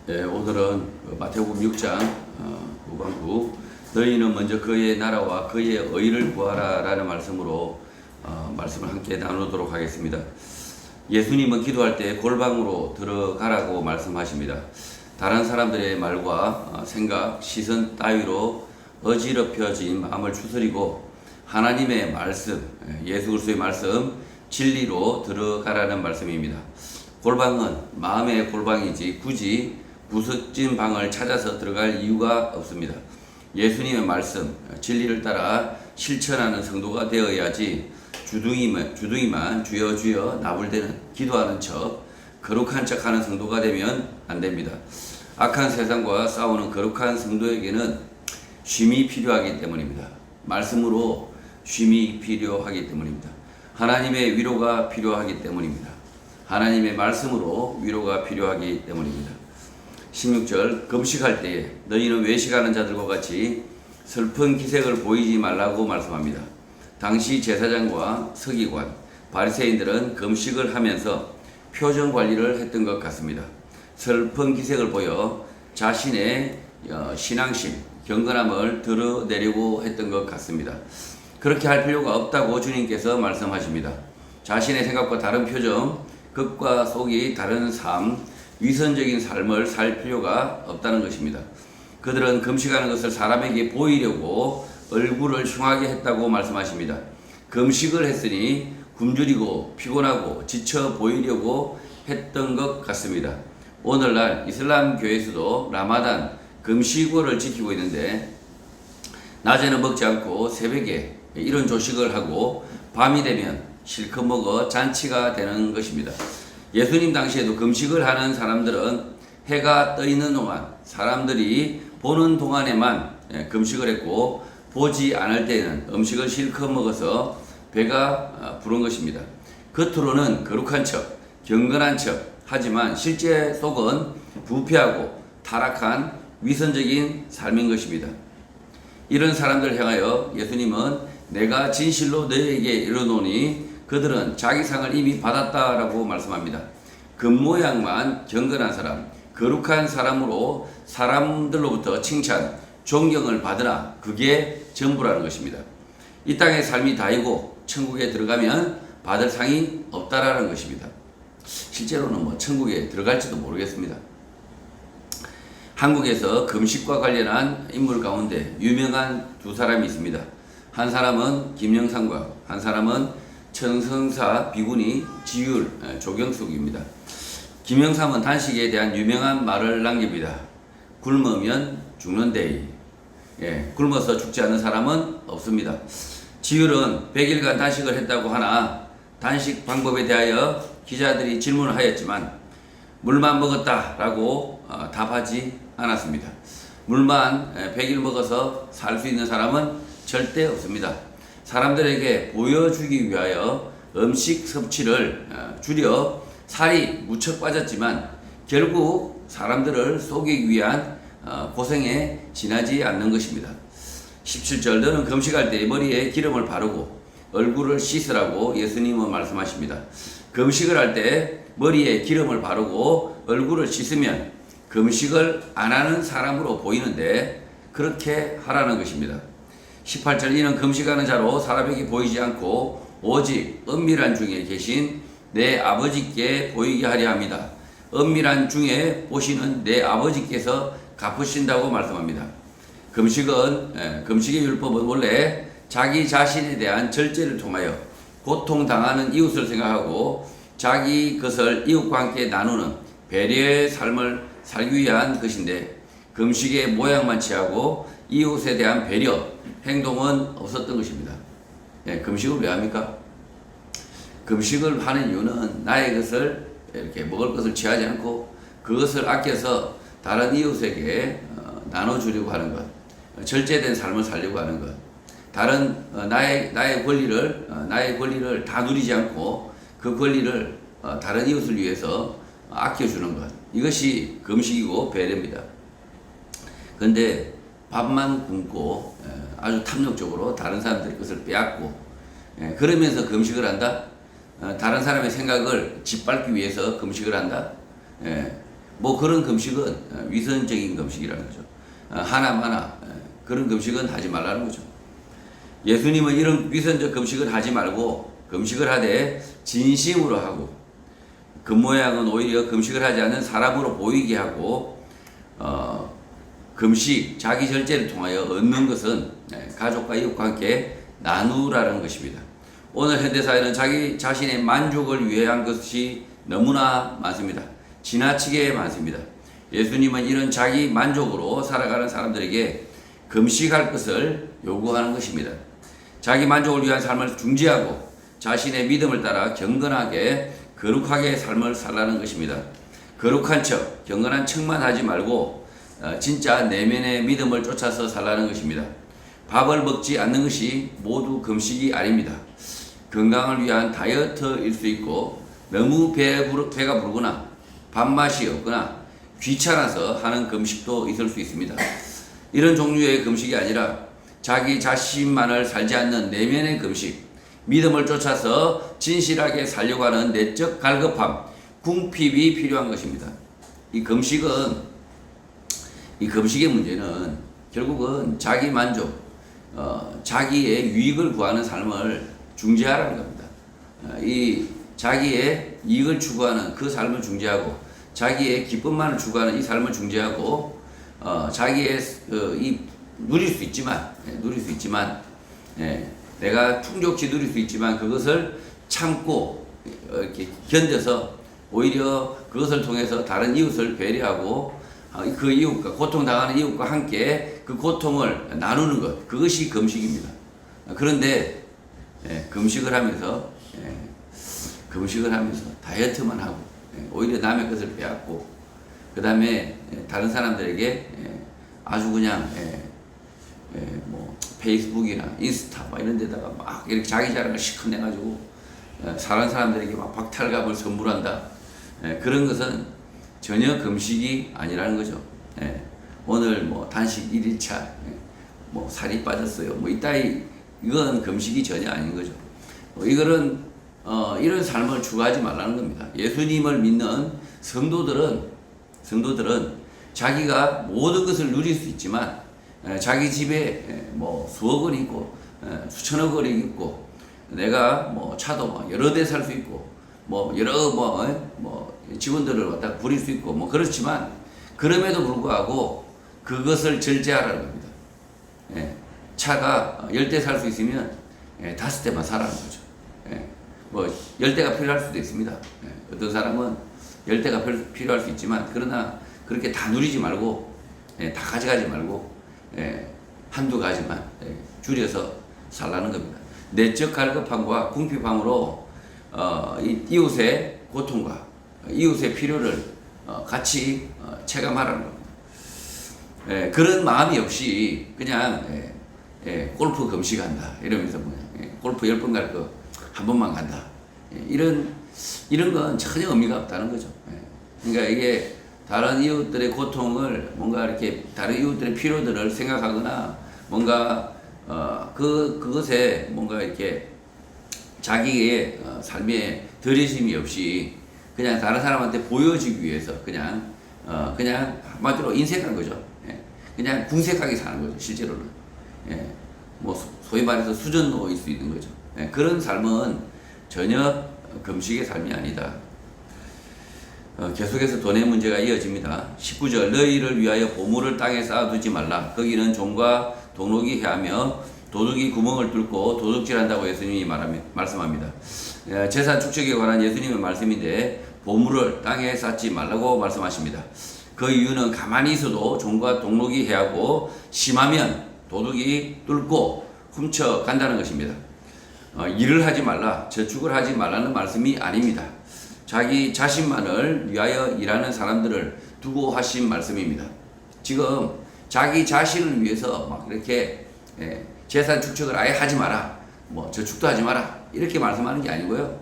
오늘은 마태복음 6장 후반부 너희는 먼저 그의 나라와 그의 의를 구하라 라는 말씀으로 말씀을 함께 나누도록 하겠습니다. 예수님은 기도할 때 골방으로 들어가라고 말씀하십니다. 다른 사람들의 말과 생각, 시선 따위로 어지럽혀진 마음을 추스리고 하나님의 말씀, 예수 그리스도의 말씀, 진리로 들어가라는 말씀입니다. 골방은 마음의 골방이지 굳이 부서진 방을 찾아서 들어갈 이유가 없습니다. 예수님의 말씀, 진리를 따라 실천하는 성도가 되어야지 주둥이만 주여 주여 나불대는 기도하는 척, 거룩한 척 하는 성도가 되면 안 됩니다. 악한 세상과 싸우는 거룩한 성도에게는 쉼이 필요하기 때문입니다. 말씀으로 쉼이 필요하기 때문입니다. 하나님의 위로가 필요하기 때문입니다. 하나님의 말씀으로 위로가 필요하기 때문입니다. 16절 금식할 때에 너희는 외식하는 자들과 같이 슬픈 기색을 보이지 말라고 말씀합니다. 당시 제사장과 서기관, 바리새인들은 금식을 하면서 표정 관리를 했던 것 같습니다. 슬픈 기색을 보여 자신의 신앙심, 경건함을 드러내려고 했던 것 같습니다. 그렇게 할 필요가 없다고 주님께서 말씀하십니다. 자신의 생각과 다른 표정, 극과 속이 다른 삶, 위선적인 삶을 살 필요가 없다는 것입니다. 그들은 금식하는 것을 사람에게 보이려고 얼굴을 흉하게 했다고 말씀하십니다. 금식을 했으니 굶주리고 피곤하고 지쳐 보이려고 했던 것 같습니다. 오늘날 이슬람 교회에서도 라마단 금식월을 지키고 있는데 낮에는 먹지 않고 새벽에 이런 조식을 하고 밤이 되면 실컷 먹어 잔치가 되는 것입니다. 예수님 당시에도 금식을 하는 사람들은 해가 떠 있는 동안 사람들이 보는 동안에만 금식을 했고 보지 않을 때에는 음식을 실컷 먹어서 배가 부른 것입니다. 겉으로는 거룩한 척, 경건한 척 하지만 실제 속은 부패하고 타락한 위선적인 삶인 것입니다. 이런 사람들을 향하여 예수님은 내가 진실로 너희에게 이르노니 그들은 자기 상을 이미 받았다라고 말씀합니다. 겉모양만 경건한 사람, 거룩한 사람으로 사람들로부터 칭찬, 존경을 받으나 그게 전부라는 것입니다. 이 땅의 삶이 다이고 천국에 들어가면 받을 상이 없다라는 것입니다. 실제로는 천국에 들어갈지도 모르겠습니다. 한국에서 금식과 관련한 인물 가운데 유명한 두 사람이 있습니다. 한 사람은 김영삼과 한 사람은 천성사 비구니 지율 조경숙입니다. 김영삼은 단식에 대한 유명한 말을 남깁니다. 굶으면 죽는데 굶어서 죽지 않는 사람은 없습니다. 지율은 100일간 단식을 했다고 하나 단식 방법에 대하여 기자들이 질문을 하였지만 물만 먹었다라고 답하지 않았습니다. 물만 100일 먹어서 살 수 있는 사람은 절대 없습니다. 사람들에게 보여주기 위하여 음식 섭취를 줄여 살이 무척 빠졌지만 결국 사람들을 속이기 위한 고생에 지나지 않는 것입니다. 17절 너는 금식할 때 머리에 기름을 바르고 얼굴을 씻으라고 예수님은 말씀하십니다. 금식을 할 때 머리에 기름을 바르고 얼굴을 씻으면 금식을 안 하는 사람으로 보이는데 그렇게 하라는 것입니다. 18절 이는 금식하는 자로 사람에게 보이지 않고 오직 은밀한 중에 계신 내 아버지께 보이게 하려 합니다. 은밀한 중에 보시는 내 아버지께서 갚으신다고 말씀합니다. 금식의 율법은 원래 자기 자신에 대한 절제를 통하여 고통당하는 이웃을 생각하고 자기 것을 이웃과 함께 나누는 배려의 삶을 살기 위한 것인데 금식의 모양만 취하고 이웃에 대한 배려, 행동은 없었던 것입니다. 금식을 왜 합니까? 금식을 하는 이유는 나의 것을 이렇게 먹을 것을 취하지 않고 그것을 아껴서 다른 이웃에게 나눠주려고 하는 것, 절제된 삶을 살려고 하는 것, 다른 나의 권리를 다 누리지 않고 그 권리를 다른 이웃을 위해서 아껴주는 것, 이것이 금식이고 배려입니다. 그런데 밥만 굶고 아주 탐욕적으로 다른 사람들의 것을 빼앗고 그러면서 금식을 한다? 다른 사람의 생각을 짓밟기 위해서 금식을 한다? 뭐 그런 금식은 위선적인 금식이라는 거죠. 하나마나 그런 금식은 하지 말라는 거죠. 예수님은 이런 위선적 금식을 하지 말고 금식을 하되 진심으로 하고 겉모양은 오히려 금식을 하지 않는 사람으로 보이게 하고 금식, 자기 절제를 통하여 얻는 것은 가족과 이웃과 함께 나누라는 것입니다. 오늘 현대사회는 자기 자신의 만족을 위한 것이 너무나 많습니다. 지나치게 많습니다. 예수님은 이런 자기 만족으로 살아가는 사람들에게 금식할 것을 요구하는 것입니다. 자기 만족을 위한 삶을 중지하고 자신의 믿음을 따라 경건하게 거룩하게 삶을 살라는 것입니다. 거룩한 척, 경건한 척만 하지 말고 진짜 내면의 믿음을 쫓아서 살라는 것입니다. 밥을 먹지 않는 것이 모두 금식이 아닙니다. 건강을 위한 다이어트일 수 있고 너무 배가 부르거나 밥맛이 없거나 귀찮아서 하는 금식도 있을 수 있습니다. 이런 종류의 금식이 아니라 자기 자신만을 살지 않는 내면의 금식, 믿음을 쫓아서 진실하게 살려고 하는 내적 갈급함, 궁핍이 필요한 것입니다. 이 금식의 문제는 결국은 자기 만족, 자기의 유익을 구하는 삶을 중지하라는 겁니다. 이 자기의 이익을 추구하는 그 삶을 중지하고 자기의 기쁨만을 추구하는 이 삶을 중지하고 자기의 누릴 수 있지만 내가 풍족히 누릴 수 있지만 그것을 참고 이렇게 견뎌서 오히려 그것을 통해서 다른 이웃을 배려하고 그 이웃과 고통당하는 이웃과 함께 그 고통을 나누는 것, 그것이 금식입니다. 그런데 금식을 하면서 다이어트만 하고 오히려 남의 것을 빼앗고 그 다음에 다른 사람들에게 아주 그냥 뭐 페이스북이나 인스타 막 이런 데다가 막 이렇게 자기 자랑을 시커 내가지고 사는 사람들에게 막 박탈감을 선물한다. 그런 것은 전혀 금식이 아니라는 거죠. 오늘 뭐 단식 1일차 뭐 살이 빠졌어요. 뭐 이건 금식이 전혀 아닌 거죠. 이거는 이런 삶을 추구하지 말라는 겁니다. 예수님을 믿는 성도들은 자기가 모든 것을 누릴 수 있지만 자기 집에 뭐 수억 원이 있고 수천억 원이 있고 내가 뭐 차도 뭐 여러 대 살 수 있고 뭐 여러 뭐 직원들을 갖다 부릴 수 있고 뭐 그렇지만 그럼에도 불구하고 그것을 절제하라는 겁니다. 차가 10대 살 수 있으면 5대만 사라는 거죠. 뭐 10대가 필요할 수도 있습니다. 어떤 사람은 10대가 필요할 수 있지만 그러나 그렇게 다 누리지 말고 다 가져가지 말고 한두 가지만 줄여서 살라는 겁니다. 내적 갈급함과 궁핍함으로 이웃의 고통과 이웃의 필요를 같이 체감하라는 겁니다. 그런 마음이 없이 그냥 골프 금식한다 이러면서 골프 10번 갈 거 한 번만 간다 이런 건 전혀 의미가 없다는 거죠. 그러니까 이게 다른 이웃들의 고통을 뭔가 이렇게 다른 이웃들의 필요들을 생각하거나 뭔가 그것에 뭔가 이렇게 자기의 삶에 들이심이 없이 그냥 다른 사람한테 보여지기 위해서 그냥 한마디로 인색한 거죠. 그냥 궁색하게 사는 거죠. 실제로는 뭐 소위 말해서 수전노일 수 있는 거죠. 그런 삶은 전혀 금식의 삶이 아니다. 계속해서 돈의 문제가 이어집니다. 19절 너희를 위하여 보물을 땅에 쌓아두지 말라. 거기는 종과 도둑이 해하며 도둑이 구멍을 뚫고 도둑질한다고 예수님이 말씀합니다. 재산 축적에 관한 예수님의 말씀인데 보물을 땅에 쌓지 말라고 말씀하십니다. 그 이유는 가만히 있어도 종과 도둑이 해하고 심하면 도둑이 뚫고 훔쳐간다는 것입니다. 일을 하지 말라, 저축을 하지 말라는 말씀이 아닙니다. 자기 자신만을 위하여 일하는 사람들을 두고 하신 말씀입니다. 지금 자기 자신을 위해서 막 이렇게 재산 축적을 아예 하지 마라, 뭐 저축도 하지 마라 이렇게 말씀하는 게 아니고요.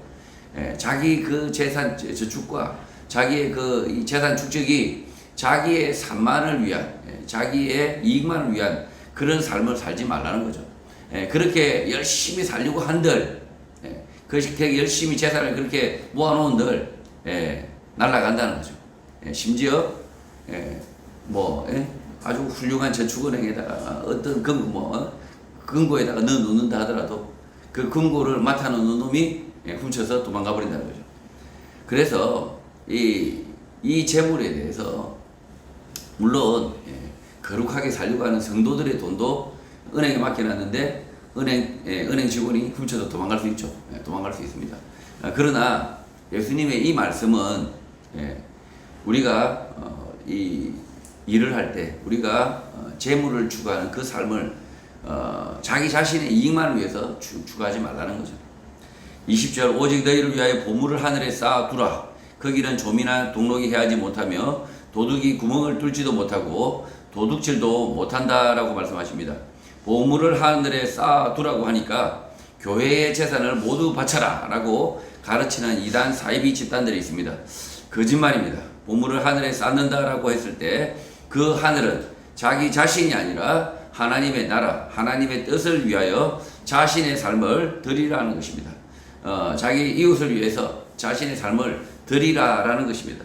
자기 그 재산 저축과 자기의 그 재산 축적이 자기의 산만을 위한, 자기의 이익만을 위한 그런 삶을 살지 말라는 거죠. 그렇게 열심히 살려고 한들, 그렇게 열심히 재산을 그렇게 모아놓은들, 날아간다는 거죠. 심지어 아주 훌륭한 저축은행에다가 어떤 금고에다가 넣어놓는다 하더라도 그 금고를 맡아놓는 놈이 훔쳐서 도망가 버린다는 거죠. 그래서 이 재물에 대해서 물론 거룩하게 살려고 하는 성도들의 돈도 은행에 맡겨놨는데 은행 직원이 훔쳐서 도망갈 수 있죠. 도망갈 수 있습니다. 그러나 예수님의 이 말씀은 우리가 이 일을 할 때 우리가 재물을 추구하는 그 삶을 자기 자신의 이익만을 위해서 추구하지 말라는 거죠. 20절 오직 너희를 위하여 보물을 하늘에 쌓아두라. 거기는 좀이나 동록이 해하지 못하며 도둑이 구멍을 뚫지도 못하고 도둑질도 못한다라고 말씀하십니다. 보물을 하늘에 쌓아두라고 하니까 교회의 재산을 모두 바쳐라 라고 가르치는 이단 사이비 집단들이 있습니다. 거짓말입니다. 보물을 하늘에 쌓는다라고 했을 때 그 하늘은 자기 자신이 아니라 하나님의 나라, 하나님의 뜻을 위하여 자신의 삶을 드리라는 것입니다. 자기 이웃을 위해서 자신의 삶을 드리라라는 것입니다.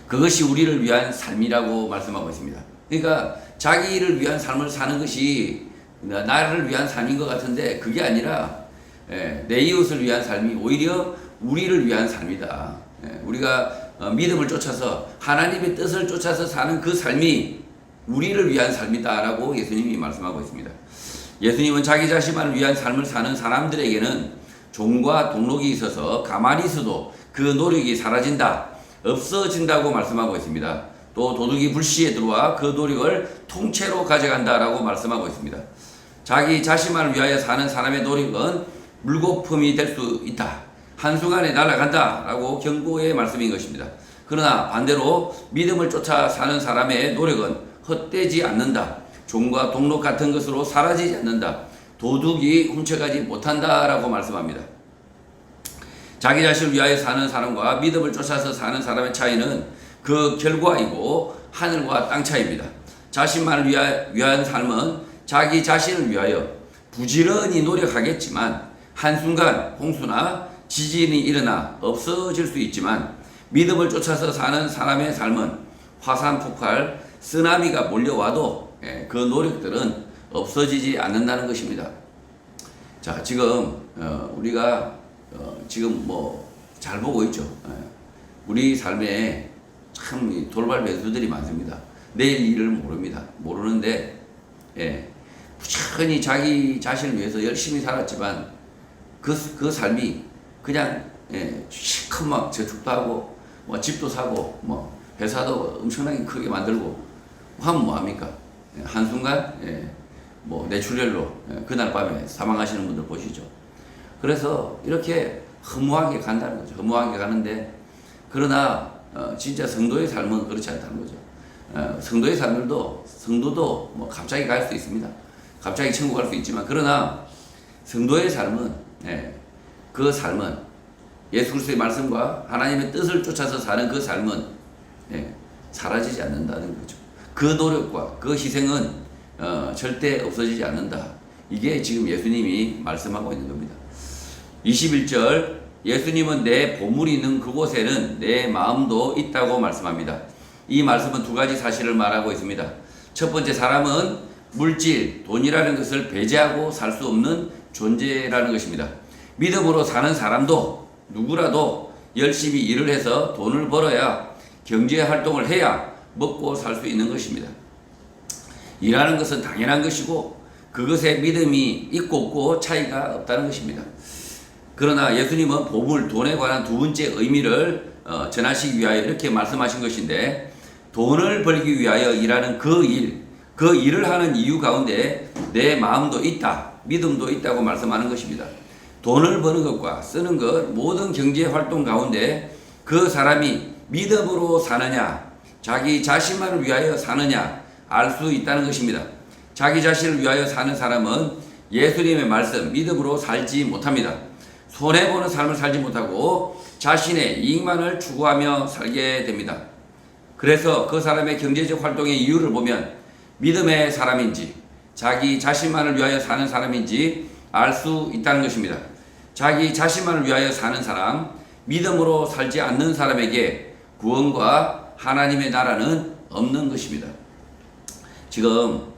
그것이 우리를 위한 삶이라고 말씀하고 있습니다. 그러니까 자기를 위한 삶을 사는 것이 나를 위한 삶인 것 같은데 그게 아니라 내 이웃을 위한 삶이 오히려 우리를 위한 삶이다. 우리가 믿음을 쫓아서 하나님의 뜻을 쫓아서 사는 그 삶이 우리를 위한 삶이다라고 예수님이 말씀하고 있습니다. 예수님은 자기 자신만을 위한 삶을 사는 사람들에게는 종과 동록이 있어서 가만히 있어도 그 노력이 사라진다, 없어진다고 말씀하고 있습니다. 또 도둑이 불시에 들어와 그 노력을 통째로 가져간다라고 말씀하고 있습니다. 자기 자신만을 위하여 사는 사람의 노력은 물거품이 될 수 있다. 한순간에 날아간다 라고 경고의 말씀인 것입니다. 그러나 반대로 믿음을 쫓아 사는 사람의 노력은 헛되지 않는다. 종과 동록 같은 것으로 사라지지 않는다. 도둑이 훔쳐가지 못한다 라고 말씀합니다. 자기 자신을 위하여 사는 사람과 믿음을 쫓아서 사는 사람의 차이는 그 결과이고 하늘과 땅 차이입니다. 자신만을 위한 삶은 자기 자신을 위하여 부지런히 노력하겠지만 한순간 홍수나 지진이 일어나 없어질 수 있지만 믿음을 쫓아서 사는 사람의 삶은 화산 폭발, 쓰나미가 몰려와도 그 노력들은 없어지지 않는다는 것입니다. 자, 지금 우리가 지금 잘 보고 있죠. 우리 삶에 참 돌발 매수들이 많습니다. 내일 일을 모릅니다. 모르는데 부지런히 자기 자신을 위해서 열심히 살았지만 그 삶이 그냥 실컷 막 저축도 하고 집도 사고 회사도 엄청나게 크게 만들고 하면 뭐합니까? 한순간 뇌출혈로 그날 밤에 사망하시는 분들 보시죠. 그래서 이렇게 허무하게 간다는 거죠. 허무하게 가는데 그러나 진짜 성도의 삶은 그렇지 않다는 거죠. 성도의 성도도 갑자기 갈 수 있습니다. 갑자기 천국 갈 수 있지만 그러나 성도의 삶은 그 삶은 예수 그리스도의 말씀과 하나님의 뜻을 쫓아서 사는 그 삶은 사라지지 않는다는 거죠. 그 노력과 그 희생은 절대 없어지지 않는다. 이게 지금 예수님이 말씀하고 있는 겁니다. 21절 예수님은 내 보물이 있는 그곳에는 내 마음도 있다고 말씀합니다. 이 말씀은 두 가지 사실을 말하고 있습니다. 첫 번째, 사람은 물질, 돈이라는 것을 배제하고 살 수 없는 존재라는 것입니다. 믿음으로 사는 사람도 누구라도 열심히 일을 해서 돈을 벌어야 경제 활동을 해야 먹고 살 수 있는 것입니다. 일하는 것은 당연한 것이고 그것에 믿음이 있고 없고 차이가 없다는 것입니다. 그러나 예수님은 보물, 돈에 관한 두 번째 의미를 전하시기 위하여 이렇게 말씀하신 것인데 돈을 벌기 위하여 일하는 그 일을 하는 이유 가운데 내 마음도 있다, 믿음도 있다고 말씀하는 것입니다. 돈을 버는 것과 쓰는 것, 모든 경제 활동 가운데 그 사람이 믿음으로 사느냐, 자기 자신만을 위하여 사느냐 알 수 있다는 것입니다. 자기 자신을 위하여 사는 사람은 예수님의 말씀, 믿음으로 살지 못합니다. 손해보는 삶을 살지 못하고 자신의 이익만을 추구하며 살게 됩니다. 그래서 그 사람의 경제적 활동의 이유를 보면 믿음의 사람인지 자기 자신만을 위하여 사는 사람인지 알 수 있다는 것입니다. 자기 자신만을 위하여 사는 사람, 믿음으로 살지 않는 사람에게 구원과 하나님의 나라는 없는 것입니다. 지금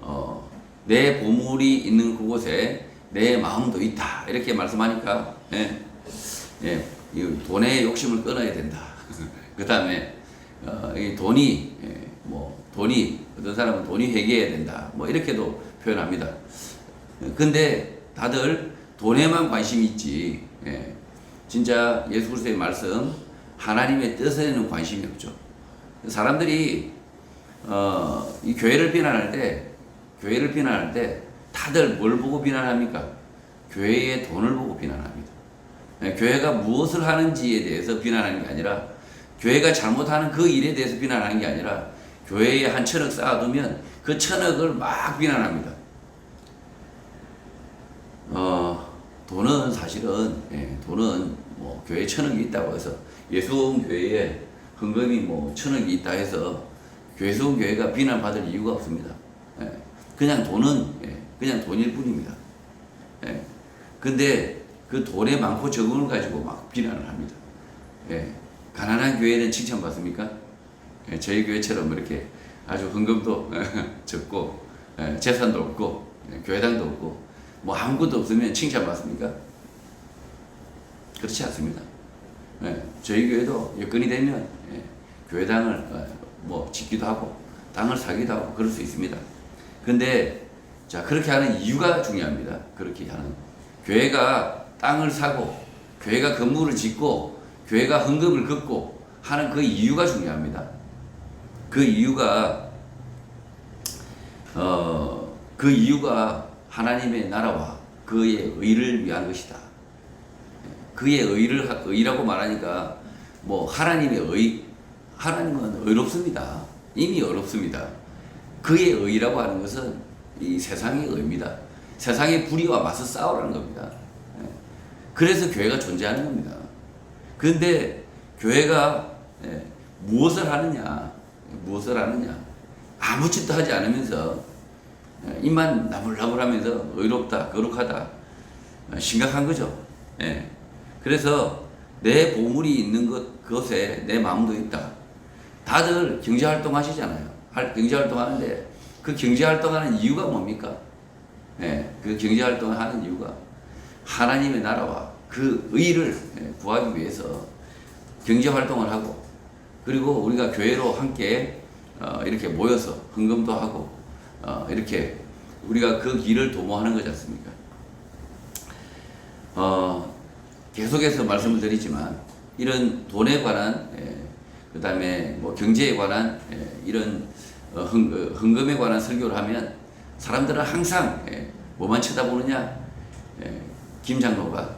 내 보물이 있는 그곳에 내 마음도 있다 이렇게 말씀하니까 이 돈의 욕심을 끊어야 된다. 그 다음에 이 돈이 돈이 어떤 사람은 돈이 회개해야 된다. 뭐 이렇게도 표현합니다. 근데 다들 돈에만 관심이 있지. 진짜 예수 그리스도의 말씀 하나님의 뜻에는 관심이 없죠. 사람들이 이 교회를 비난할 때 다들 뭘 보고 비난합니까? 교회의 돈을 보고 비난합니다. 교회가 무엇을 하는지에 대해서 비난하는 게 아니라 교회가 잘못하는 그 일에 대해서 비난하는 게 아니라 교회에 한 1,000억 쌓아두면 그 1,000억을 막 비난합니다. 돈은 사실은 돈은 뭐 교회에 1,000억이 있다고 해서 예수원 교회에 헌금이 뭐 1,000억이 있다 해서 예수원 교회가 비난받을 이유가 없습니다. 그냥 돈은 그냥 돈일 뿐입니다. 근데 그 돈의 많고 적음을 가지고 막 비난을 합니다. 가난한 교회는 칭찬받습니까? 저희 교회처럼 이렇게 아주 헌금도 적고 재산도 없고 교회당도 없고 뭐 아무것도 없으면 칭찬받습니까? 그렇지 않습니다. 저희 교회도 여건이 되면 교회당을 뭐 짓기도 하고 땅을 사기도 하고 그럴 수 있습니다. 근데 자 그렇게 하는 이유가 중요합니다. 그렇게 하는 교회가 땅을 사고 교회가 건물을 짓고 교회가 헌금을 걷고 하는 그 이유가 중요합니다. 그 이유가 하나님의 나라와 그의 의를 위한 것이다. 그의 의라고 말하니까 뭐 하나님은 의롭습니다. 이미 의롭습니다. 그의 의라고 하는 것은 이 세상의 의입니다. 세상의 불의와 맞서 싸우라는 겁니다. 그래서 교회가 존재하는 겁니다. 그런데 교회가 무엇을 하느냐? 아무 짓도 하지 않으면서 입만 나불나불하면서 의롭다, 거룩하다, 심각한 거죠. 그래서 내 보물이 있는 그것에 내 마음도 있다. 다들 경제활동 하시잖아요. 경제활동 하는데 그 경제활동하는 이유가 뭡니까? 그 경제활동을 하는 이유가 하나님의 나라와 그 의를 구하기 위해서 경제활동을 하고 그리고 우리가 교회로 함께 이렇게 모여서 헌금도 하고 이렇게 우리가 그 길을 도모하는 거지 않습니까? 계속해서 말씀을 드리지만 이런 돈에 관한 그 다음에 뭐 경제에 관한 이런 헌금에 관한 설교를 하면 사람들은 항상 뭐만 쳐다보느냐? 김 장로가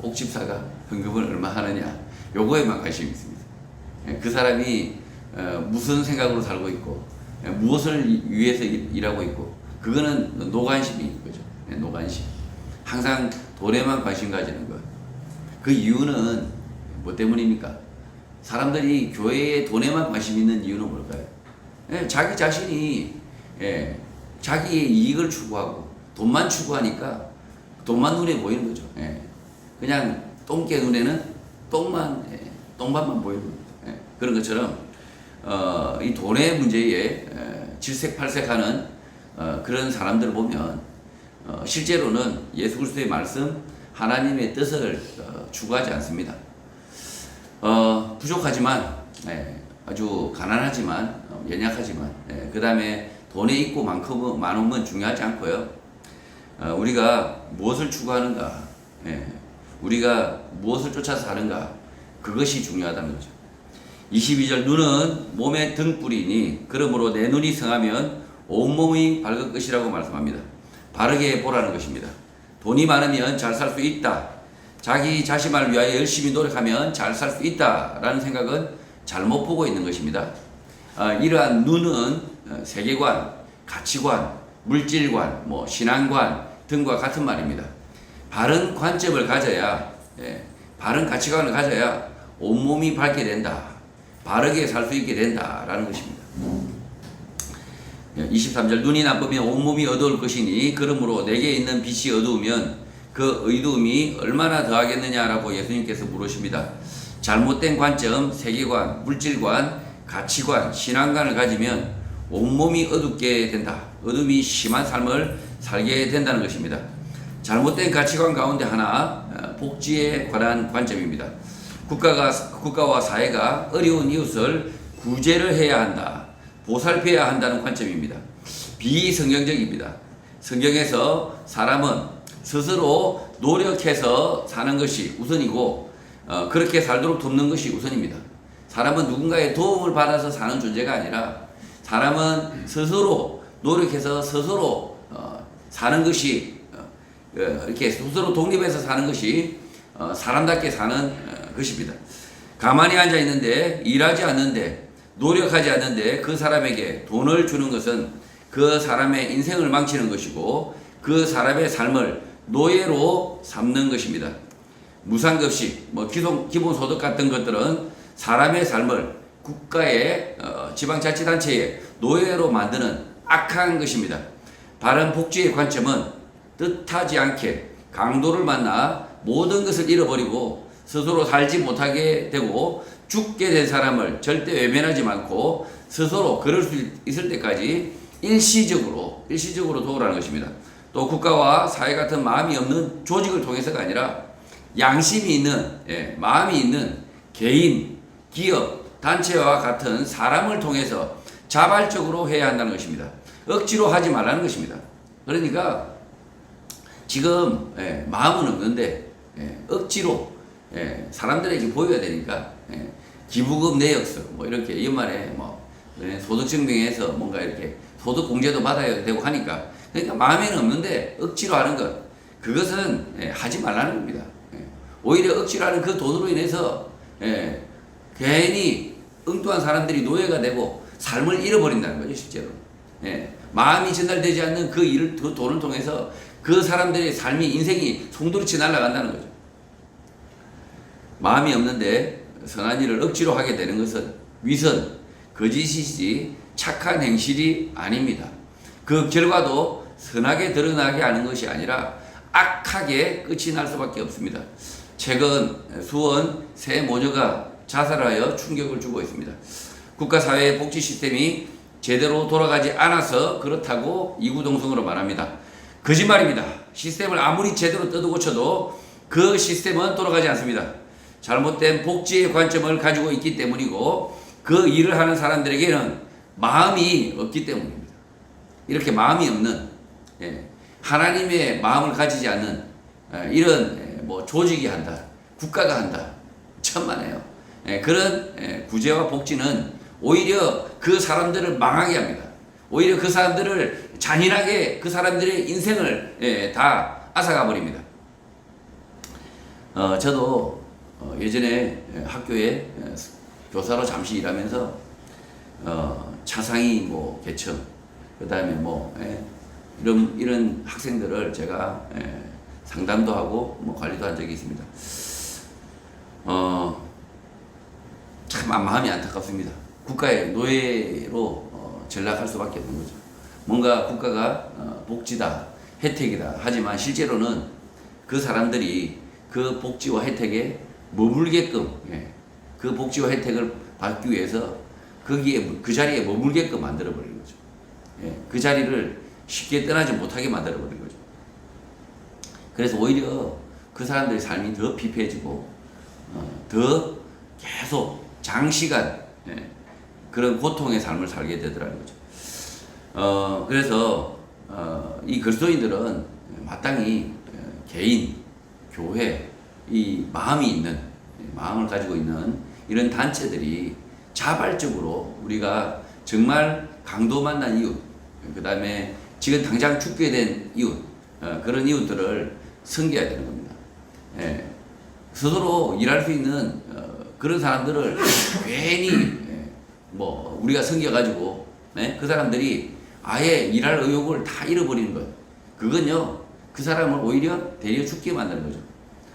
옥집사가 헌금을 얼마 하느냐 요거에만 관심이 있습니다. 그 사람이 무슨 생각으로 살고 있고 무엇을 위해서 일하고 있고 그거는 노관심인 거죠. 노관심. 항상 돈에만 관심 가지는 것. 그 이유는 뭐 때문입니까? 사람들이 교회에 돈에만 관심 있는 이유는 뭘까요? 자기 자신이 자기의 이익을 추구하고 돈만 추구하니까 돈만 눈에 보이는 거죠. 그냥 똥개 눈에는 똥밥만 보이는 겁니다. 그런 것처럼 이 돈의 문제에 질색팔색하는 그런 사람들을 보면 실제로는 예수 그리스도의 말씀 하나님의 뜻을 추구하지 않습니다. 부족하지만 아주 가난하지만 연약하지만 그 다음에 돈에 있고 많으면 중요하지 않고요. 우리가 무엇을 추구하는가, 우리가 무엇을 쫓아서 사는가 그것이 중요하다는 거죠. 22절 눈은 몸의 등불이니 그러므로 내 눈이 성하면 온몸이 밝을 것이라고 말씀합니다. 바르게 보라는 것입니다. 돈이 많으면 잘 살 수 있다. 자기 자신만을 위하여 열심히 노력하면 잘 살 수 있다 라는 생각은 잘못 보고 있는 것입니다. 이러한 눈은 세계관, 가치관, 물질관, 신앙관 등과 같은 말입니다. 바른 관점을 가져야 바른 가치관을 가져야 온몸이 밝게 된다. 바르게 살 수 있게 된다라는 것입니다. 23절 눈이 나쁘면 온몸이 어두울 것이니 그러므로 내게 있는 빛이 어두우면 그 어두움이 얼마나 더하겠느냐라고 예수님께서 물으십니다. 잘못된 관점, 세계관, 물질관, 가치관, 신앙관을 가지면 온몸이 어둡게 된다. 어둠이 심한 삶을 살게 된다는 것입니다. 잘못된 가치관 가운데 하나, 복지에 관한 관점입니다. 국가와 사회가 어려운 이웃을 구제를 해야 한다. 보살펴야 한다는 관점입니다. 비성경적입니다. 성경에서 사람은 스스로 노력해서 사는 것이 우선이고 그렇게 살도록 돕는 것이 우선입니다. 사람은 누군가의 도움을 받아서 사는 존재가 아니라 사람은 스스로 노력해서 스스로 사는 것이 이렇게 스스로 독립해서 사는 것이 사람답게 사는 것입니다. 가만히 앉아 있는데 일하지 않는데 노력하지 않는데 그 사람에게 돈을 주는 것은 그 사람의 인생을 망치는 것이고 그 사람의 삶을 노예로 삼는 것입니다. 무상급식, 기본소득 같은 것들은 사람의 삶을 국가의 지방자치단체의 노예로 만드는 악한 것입니다. 바른 복지의 관점은 뜻하지 않게 강도를 만나 모든 것을 잃어버리고 스스로 살지 못하게 되고 죽게 된 사람을 절대 외면하지 않고 스스로 그럴 수 있을 때까지 일시적으로 도우라는 것입니다. 또 국가와 사회 같은 마음이 없는 조직을 통해서가 아니라 양심이 있는 마음이 있는 개인, 기업, 단체와 같은 사람을 통해서 자발적으로 해야 한다는 것입니다. 억지로 하지 말라는 것입니다. 그러니까 지금 마음은 없는데 억지로 사람들에게 보여야 되니까 기부금 내역서 이렇게 연말에 소득증명해서 뭔가 이렇게 소득공제도 받아야 되고 하니까 그러니까 마음에는 없는데 억지로 하는 것 그것은 하지 말라는 겁니다. 오히려 억지로 하는 그 돈으로 인해서 괜히 엉뚱한 사람들이 노예가 되고 삶을 잃어버린다는 거죠. 실제로 마음이 전달되지 않는 그 돈을 통해서 그 사람들의 삶이 인생이 송두리째 날아간다는 거죠. 마음이 없는데 선한 일을 억지로 하게 되는 것은 위선, 거짓이지 착한 행실이 아닙니다. 그 결과도 선하게 드러나게 하는 것이 아니라 악하게 끝이 날 수밖에 없습니다. 최근 수원 새 모녀가 자살하여 충격을 주고 있습니다. 국가사회의 복지 시스템이 제대로 돌아가지 않아서 그렇다고 이구동성으로 말합니다. 거짓말입니다. 시스템을 아무리 제대로 뜯어고쳐도 그 시스템은 돌아가지 않습니다. 잘못된 복지의 관점을 가지고 있기 때문이고 그 일을 하는 사람들에게는 마음이 없기 때문입니다. 이렇게 마음이 없는 하나님의 마음을 가지지 않는 이런 조직이 한다, 국가가 한다, 천만에요. 그런 구제와 복지는 오히려 그 사람들을 망하게 합니다. 오히려 그 사람들을 잔인하게 그 사람들의 인생을 다 앗아가 버립니다. 저도 예전에 학교에 교사로 잠시 일하면서 차상위 계층 그 다음에 이런 학생들을 제가 상담도 하고 관리도 한 적이 있습니다. 참 마음이 안타깝습니다. 국가의 노예로 전락할 수밖에 없는 거죠. 뭔가 국가가 복지다, 혜택이다 하지만 실제로는 그 사람들이 그 복지와 혜택에 머물게끔 그 복지와 혜택을 받기 위해서 그 자리에 머물게끔 만들어버리는 거죠. 그 자리를 쉽게 떠나지 못하게 만들어버리는 거죠. 그래서 오히려 그 사람들의 삶이 더 피폐해지고 더 계속 장시간 그런 고통의 삶을 살게 되더라는 거죠. 그래서 이 그리스도인들은 마땅히 개인, 교회, 이 마음을 가지고 있는 이런 단체들이 자발적으로 우리가 정말 강도 만난 이웃, 그 다음에 지금 당장 죽게 된 이웃, 그런 이웃들을 섬겨야 되는 겁니다. 스스로 일할 수 있는 그런 사람들을 괜히 우리가 섬겨가지고 그 사람들이 아예 일할 의욕을 다 잃어버리는 것, 그건요 그 사람을 오히려 데려 죽게 만드는 거죠.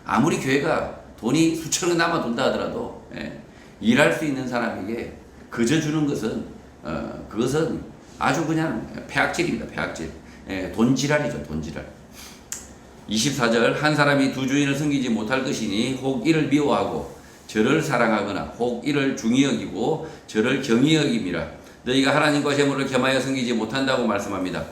아무리 교회가 돈이 수천 원 남아 돈다 하더라도 일할 수 있는 사람에게 거저 주는 것은 그것은 아주 그냥 폐악질입니다. 폐악질. 돈지랄이죠. 돈지랄. 24절 한 사람이 두 주인을 섬기지 못할 것이니 혹 이를 미워하고 저를 사랑하거나 혹 이를 중히 여기고 저를 경히 여김이라. 너희가 하나님과 재물을 겸하여 섬기지 못한다고 말씀합니다.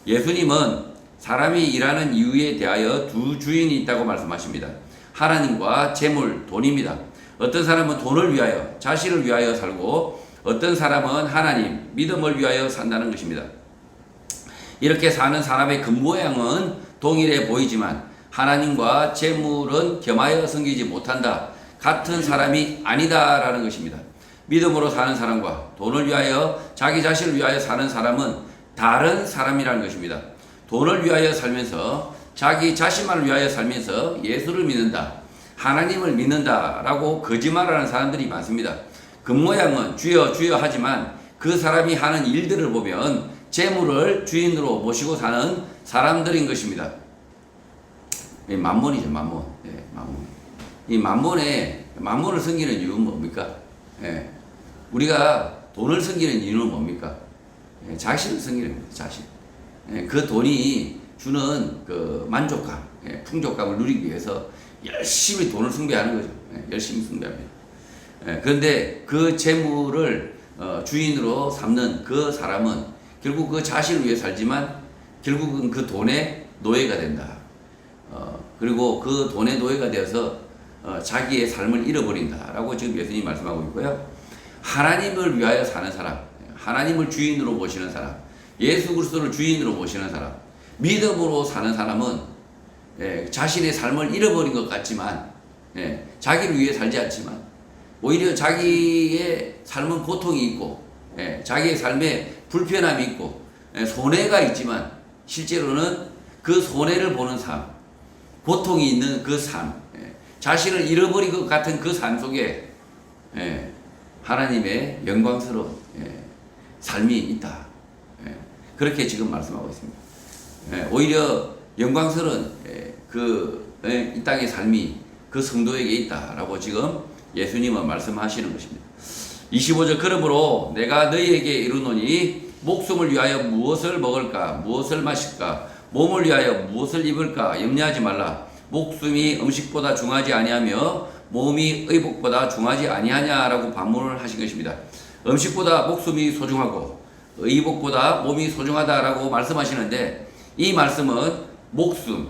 예수님은 사람이 일하는 이유에 대하여 두 주인이 있다고 말씀하십니다. 하나님과 재물, 돈입니다. 어떤 사람은 돈을 위하여, 자신을 위하여 살고 어떤 사람은 하나님, 믿음을 위하여 산다는 것입니다. 이렇게 사는 사람의 겉모양은 동일해 보이지만 하나님과 재물은 겸하여 섬기지 못한다. 같은 사람이 아니다라는 것입니다. 믿음으로 사는 사람과 돈을 위하여 자기 자신을 위하여 사는 사람은 다른 사람이라는 것입니다. 돈을 위하여 살면서 자기 자신만을 위하여 살면서 예수를 믿는다, 하나님을 믿는다라고 거짓말하는 사람들이 많습니다. 겉모양은 주여 주여 하지만 그 사람이 하는 일들을 보면 재물을 주인으로 모시고 사는 사람들인 것입니다. 만몬이죠, 만몬. 예, 만몬. 이 만몬을 섬기는 이유는 뭡니까? 예, 우리가 돈을 섬기는 이유는 뭡니까? 예, 자신을 섬기는 겁니다, 자신. 예, 그 돈이 주는 그 만족감, 예, 풍족감을 누리기 위해서 열심히 돈을 숭배하는 거죠. 예, 열심히 숭배합니다. 예, 그런데 그 재물을 주인으로 삼는 그 사람은 결국 그 자신을 위해 살지만 결국은 그 돈의 노예가 된다. 그리고 그 돈의 노예가 되어서 자기의 삶을 잃어버린다라고 지금 예수님이 말씀하고 있고요. 하나님을 위하여 사는 사람, 하나님을 주인으로 모시는 사람, 예수 그리스도를 주인으로 모시는 사람, 믿음으로 사는 사람은 자신의 삶을 잃어버린 것 같지만 자기를 위해 살지 않지만 오히려 자기의 삶은 고통이 있고 자기의 삶에 불편함이 있고 손해가 있지만 실제로는 그 손해를 보는 삶, 고통이 있는 그 삶, 자신을 잃어버린 것 같은 그 삶 속에 하나님의 영광스러운 삶이 있다. 그렇게 지금 말씀하고 있습니다. 오히려 영광스러운 이 땅의 삶이 그 성도에게 있다라고 지금 예수님은 말씀하시는 것입니다. 25절 그러므로 내가 너희에게 이르노니 목숨을 위하여 무엇을 먹을까 무엇을 마실까 몸을 위하여 무엇을 입을까 염려하지 말라. 목숨이 음식보다 중하지 아니하며 몸이 의복보다 중하지 아니하냐라고 반문을 하신 것입니다. 음식보다 목숨이 소중하고 의복보다 몸이 소중하다라고 말씀하시는데 이 말씀은 목숨,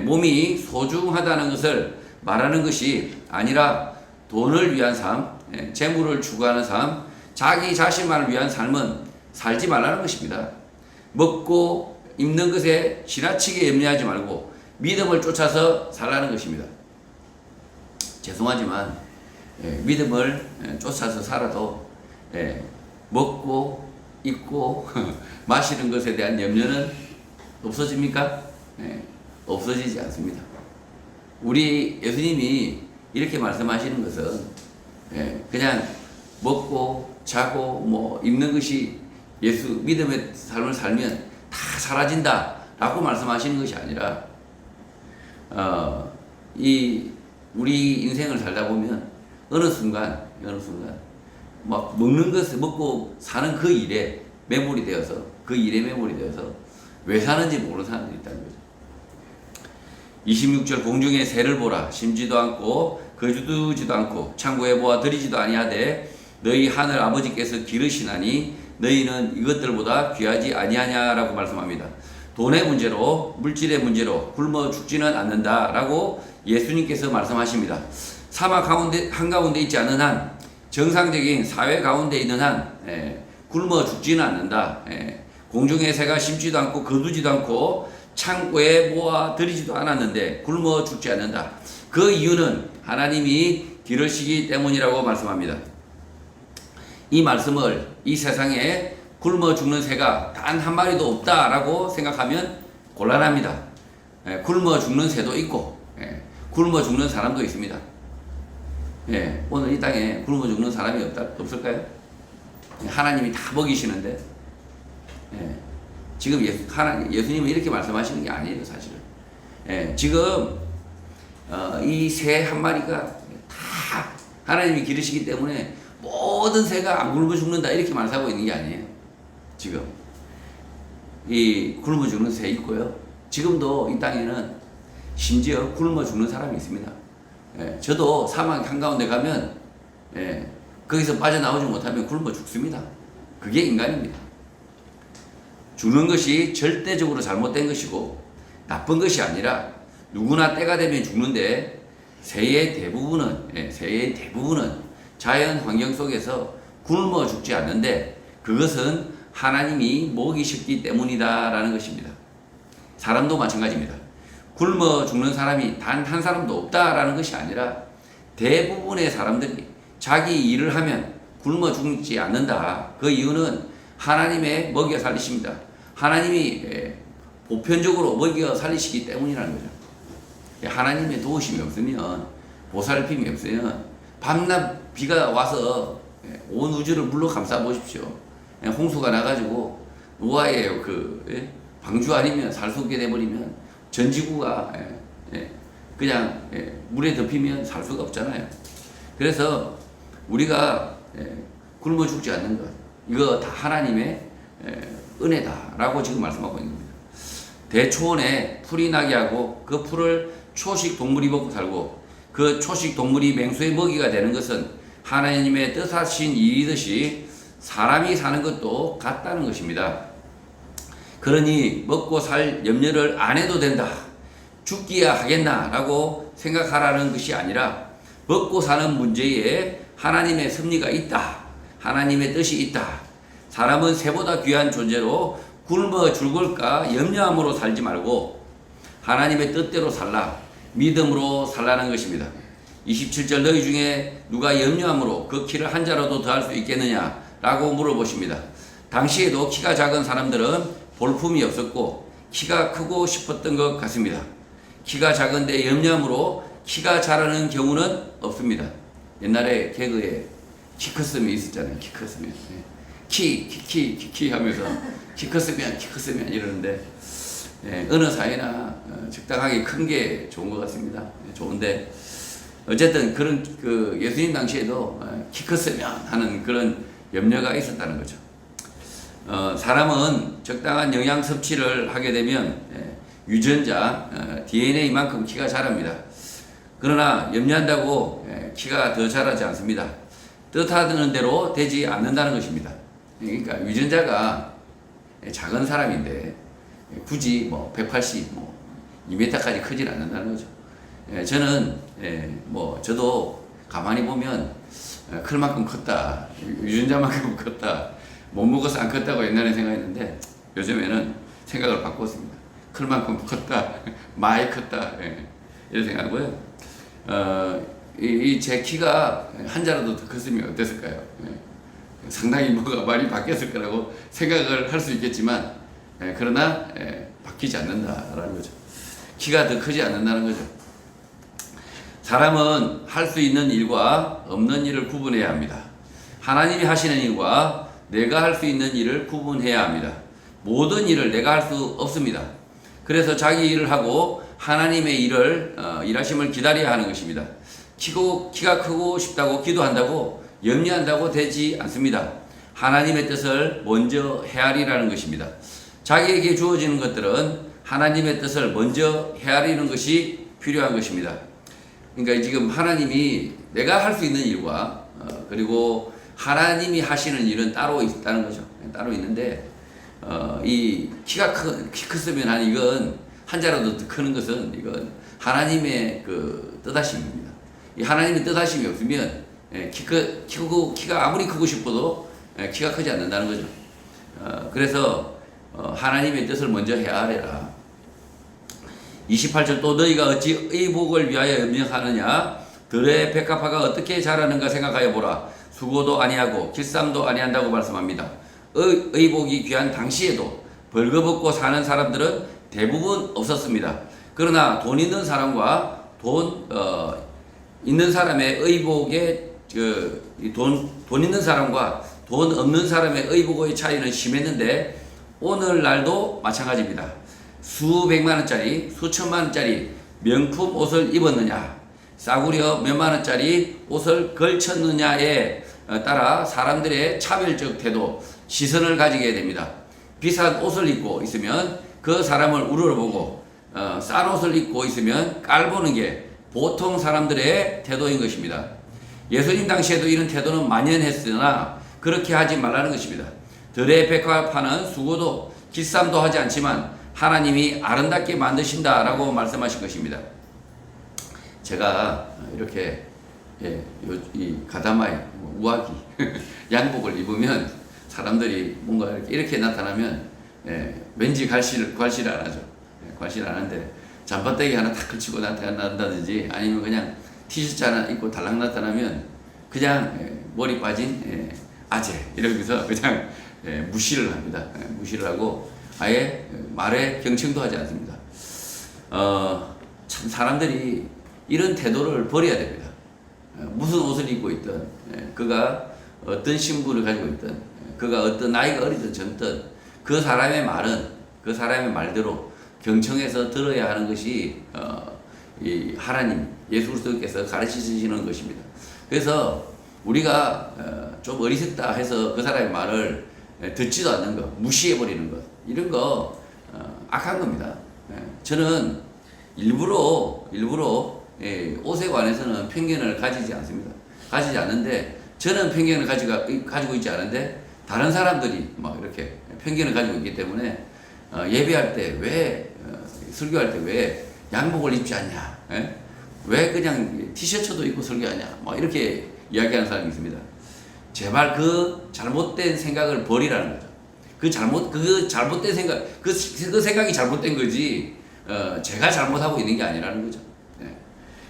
몸이 소중하다는 것을 말하는 것이 아니라 돈을 위한 삶, 재물을 추구하는 삶, 자기 자신만을 위한 삶은 살지 말라는 것입니다. 먹고 입는 것에 지나치게 염려하지 말고 믿음을 쫓아서 살라는 것입니다. 죄송하지만 믿음을 쫓아서 살아도 먹고 입고 마시는 것에 대한 염려는 없어집니까? 없어지지 않습니다. 우리 예수님이 이렇게 말씀하시는 것은 그냥 먹고 자고 뭐 입는 것이 예수 믿음의 삶을 살면 다 사라진다 라고 말씀하시는 것이 아니라 우리 인생을 살다 보면 어느 순간 막 먹는 것을 먹고 사는 그 일에 매몰이 되어서 왜 사는지 모르는 사람들이 있다는 거죠. 26절 공중의 새를 보라 심지도 않고 거두지도 않고 창고에 모아 들이지도 아니하되 너희 하늘 아버지께서 기르시나니 너희는 이것들보다 귀하지 아니하냐라고 말씀합니다. 돈의 문제로 물질의 문제로 굶어 죽지는 않는다라고 예수님께서 말씀하십니다. 사막 한가운데 있지 않은 한 정상적인 사회 가운데 있는 한 굶어 죽지는 않는다. 공중의 새가 심지도 않고 거두지도 않고 창고에 모아 들이지도 않았는데 굶어 죽지 않는다. 그 이유는 하나님이 기르시기 때문이라고 말씀합니다. 이 말씀을 이 세상에 굶어 죽는 새가 단 한 마리도 없다라고 생각하면 곤란합니다. 굶어 죽는 새도 있고 굶어 죽는 사람도 있습니다. 오늘 이 땅에 굶어 죽는 사람이 없을까요? 하나님이 다 먹이시는데 지금 예수님은 이렇게 말씀하시는 게 아니에요, 사실은. 지금 이 새 한 마리가 다 하나님이 기르시기 때문에 모든 새가 안 굶어 죽는다 이렇게 말하고 있는 게 아니에요. 지금 이 굶어 죽는 새 있고요. 지금도 이 땅에는 심지어 굶어 죽는 사람이 있습니다. 저도 사막 한가운데 가면 거기서 빠져나오지 못하면 굶어 죽습니다. 그게 인간입니다. 죽는 것이 절대적으로 잘못된 것이고 나쁜 것이 아니라 누구나 때가 되면 죽는데 새의 대부분은 자연 환경 속에서 굶어 죽지 않는데 그것은 하나님이 먹이셨기 때문이다라는 것입니다. 사람도 마찬가지입니다. 굶어 죽는 사람이 단 한 사람도 없다라는 것이 아니라 대부분의 사람들이 자기 일을 하면 굶어 죽지 않는다. 그 이유는 하나님의 먹여 살리십니다. 하나님이 보편적으로 먹여 살리시기 때문이라는 거죠. 하나님의 도우심이 없으면, 보살핌이 없으면 밤낮 비가 와서 온 우주를 물로 감싸 보십시오. 홍수가 나가지고 노아의 방주 아니면 살 수 없게 돼버리면 전 지구가 그냥 물에 덮이면 살 수가 없잖아요. 그래서 우리가 굶어 죽지 않는 것, 이거 다 하나님의 은혜다라고 지금 말씀하고 있는 겁니다. 대초원에 풀이 나게 하고 그 풀을 초식 동물이 먹고 살고 그 초식 동물이 맹수의 먹이가 되는 것은 하나님의 뜻하신 일이듯이 사람이 사는 것도 같다는 것입니다. 그러니 먹고 살 염려를 안 해도 된다, 죽기야 하겠나 라고 생각하라는 것이 아니라 먹고 사는 문제에 하나님의 섭리가 있다, 하나님의 뜻이 있다. 사람은 새보다 귀한 존재로 굶어 죽을까 염려함으로 살지 말고 하나님의 뜻대로 살라, 믿음으로 살라는 것입니다. 27절 너희 중에 누가 염려함으로 그 키를 한 자라도 더할 수 있겠느냐 라고 물어보십니다. 당시에도 키가 작은 사람들은 볼품이 없었고 키가 크고 싶었던 것 같습니다. 키가 작은데 염려함으로 키가 자라는 경우는 없습니다. 옛날에 개그에 키 컸으면 있었잖아요. 키 컸으면 키 하면서 키 컸으면 이러는데 어느 사회나 적당하게 큰 게 좋은 것 같습니다. 좋은데 어쨌든 그런 예수님 당시에도 키 컸으면 하는 그런 염려가 있었다는 거죠. 사람은 적당한 영양 섭취를 하게 되면 유전자 DNA만큼 키가 자랍니다. 그러나 염려한다고 키가 더 자라지 않습니다. 뜻하는 대로 되지 않는다는 것입니다. 그러니까 유전자가 작은 사람인데 굳이 180, 2m까지 크질 않는다는 거죠. 저는 저도 가만히 보면 클 만큼 컸다, 유전자만큼 컸다, 못 먹어서 안 컸다고 옛날에 생각했는데 요즘에는 생각을 바꿨습니다. 클 만큼 컸다, 많이 컸다, 이런 생각하고요. 제 키가 한 자라도 더 컸으면 어땠을까요? 상당히 뭐가 많이 바뀌었을 거라고 생각을 할 수 있겠지만 그러나 바뀌지 않는다라는 거죠. 키가 더 크지 않는다는 거죠. 사람은 할 수 있는 일과 없는 일을 구분해야 합니다. 하나님이 하시는 일과 내가 할 수 있는 일을 구분해야 합니다. 모든 일을 내가 할 수 없습니다. 그래서 자기 일을 하고 하나님의 일을 일하심을 기다려야 하는 것입니다. 키가 크고 싶다고 기도한다고 염려한다고 되지 않습니다. 하나님의 뜻을 먼저 헤아리라는 것입니다. 자기에게 주어지는 것들은 하나님의 뜻을 먼저 헤아리는 것이 필요한 것입니다. 그러니까 지금 하나님이 내가 할 수 있는 일과 그리고 하나님이 하시는 일은 따로 있다는 거죠. 따로 있는데 이 키 컸으면 이건 한 자라도 더 크는 것은 이건 하나님의 뜻하심입니다. 이 하나님의 뜻하심이 없으면 키가 아무리 크고 싶어도 키가 크지 않는다는 거죠. 그래서 하나님의 뜻을 먼저 헤아려라. 28절 또 너희가 어찌 의복을 위하여 염려하느냐, 들의 백합화가 어떻게 자라는가 생각하여 보라. 수고도 아니하고 길쌈도 아니한다고 말씀합니다. 의복이 귀한 당시에도 벌거벗고 사는 사람들은 대부분 없었습니다. 그러나 돈 있는 사람과 돈 있는 사람의 의복의 돈 있는 사람과 돈 없는 사람의 의복의 차이는 심했는데 오늘날도 마찬가지입니다. 수백만 원짜리, 수천만 원짜리 명품 옷을 입었느냐, 싸구려 몇만 원짜리 옷을 걸쳤느냐에 따라 사람들의 차별적 태도, 시선을 가지게 됩니다. 비싼 옷을 입고 있으면 그 사람을 우러러보고 싼 옷을 입고 있으면 깔보는 게 보통 사람들의 태도인 것입니다. 예수님 당시에도 이런 태도는 만연했으나 그렇게 하지 말라는 것입니다. 들의 백합화는 수고도 기쌈도 하지 않지만 하나님이 아름답게 만드신다라고 말씀하신 것입니다. 제가 이렇게 이 가다마이 우아기 양복을 입으면 사람들이 뭔가 이렇게 나타나면 왠지 관시를 안 하죠. 관시를 안 하는데 잠바떼기 하나 탁 걸치고 나타난다든지 아니면 그냥 티셔츠 하나 입고 달랑 나타나면 그냥 머리 빠진 아재 이러면서 그냥 무시를 합니다. 무시를 하고 아예 말에 경청도 하지 않습니다. 참 사람들이 이런 태도를 버려야 됩니다. 무슨 옷을 입고 있든 그가 어떤 신분을 가지고 있든 그가 어떤 나이가 어리든 젊든 그 사람의 말은 그 사람의 말대로 경청해서 들어야 하는 것이 이 하나님 예수 그리스도께서 가르치시는 것입니다. 그래서 우리가 좀 어리석다 해서 그 사람의 말을 듣지도 않는 것, 무시해버리는 것 이런 거 악한 겁니다. 저는 일부러 옷에 관해서는 편견을 가지지 않습니다. 가지지 않는데 저는 편견을 가지고 있지 않은데 다른 사람들이 막 이렇게 편견을 가지고 있기 때문에 예배할 때 왜 설교할 때 왜 양복을 입지 않냐? 왜 그냥 티셔츠도 입고 설교하냐? 막 이렇게 이야기하는 사람이 있습니다. 제발 그 잘못된 생각을 버리라는 거죠. 그 잘못된 생각, 그 생각이 잘못된 거지, 제가 잘못하고 있는 게 아니라는 거죠.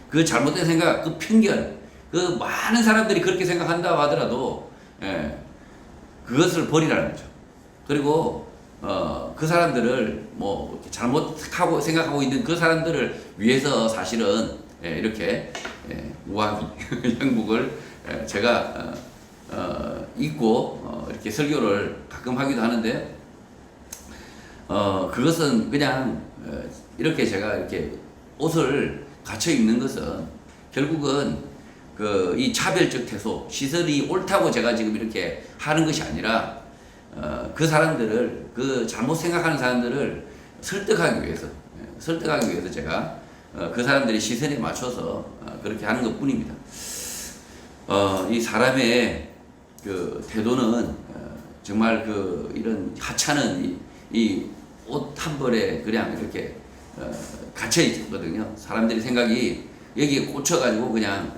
그 잘못된 생각, 그 편견, 그 많은 사람들이 그렇게 생각한다고 하더라도, 그것을 버리라는 거죠. 그리고, 그 사람들을 뭐, 잘못하고 생각하고 있는 그 사람들을 위해서 사실은, 이렇게, 우아기, 양복을 제가, 입고 이렇게 설교를 가끔 하기도 하는데 그것은 그냥 이렇게 제가 이렇게 옷을 갖춰 입는 것은 결국은 이 차별적 태도 시설이 옳다고 제가 지금 이렇게 하는 것이 아니라 그 사람들을 그 잘못 생각하는 사람들을 설득하기 위해서 제가 그 사람들의 시선에 맞춰서 그렇게 하는 것 뿐입니다. 이 사람의 그 태도는 정말 이런 하찮은 이 옷 한 벌에 그냥 이렇게 갇혀 있거든요. 사람들이 생각이 여기에 꽂혀가지고 그냥